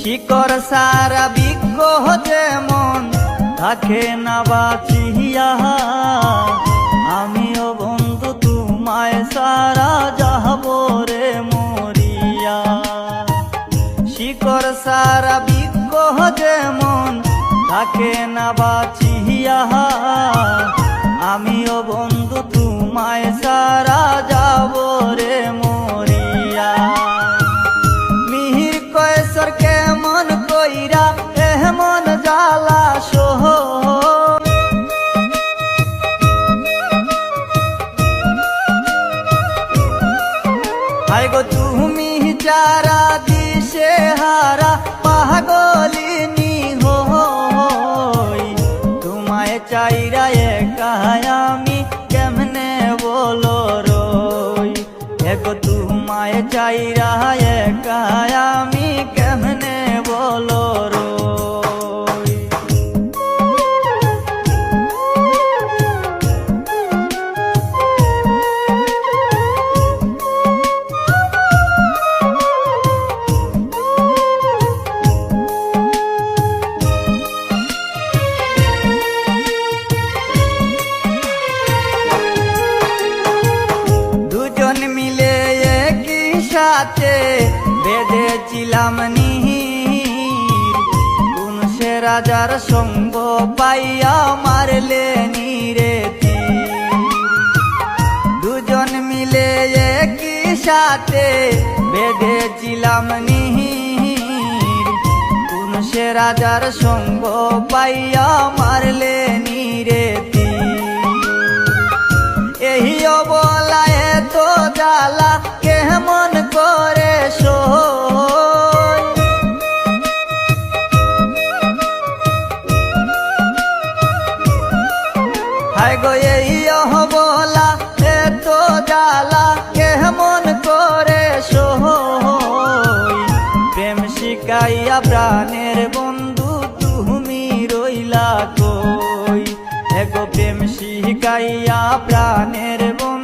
শিকড় সারা বৃক্ষ যেমন থাকে না বাঁচিয়া, আমিও বন্ধু তোমায় সারা যাব রে মরিয়া। শিকড় সারা বৃক্ষ যেমন থাকে না বাঁচিয়া, আমিও বন্ধু তোমায় সারা যাব রে মরিয়া। মিহির কয়েসর কেমন কইরা এমন জ্বালা সহ, হায় গো তুমি যারা দিশে হারা পাগলিনী হই, তোমায় চাইরা একা আমি কেমনে বলো রই। এগো তোমায় চাইরা একা আমি কেমনে বলো রই। মিলে একই সাথে বেঁধেছিলাম নীর, কোন সে রাজার সঙ্গ পাইয়া মারলে নীরে তীর। দুজন মিলে একই সাথে বেঁধেছিলাম নীর, কোন সে রাজার সঙ্গ পাইয়া মারলে নীরে তীর। এই অবলায় তো জ্বালা কেমন করে সই, হায় গো এই অবলা এত জ্বালা কেমন করে সই। প্রেম শিখাইয়া প্রাণের বন্ধু তুমি রইলা কই, এগো প্রেম শিখাইয়া প্রাণের বন্ধু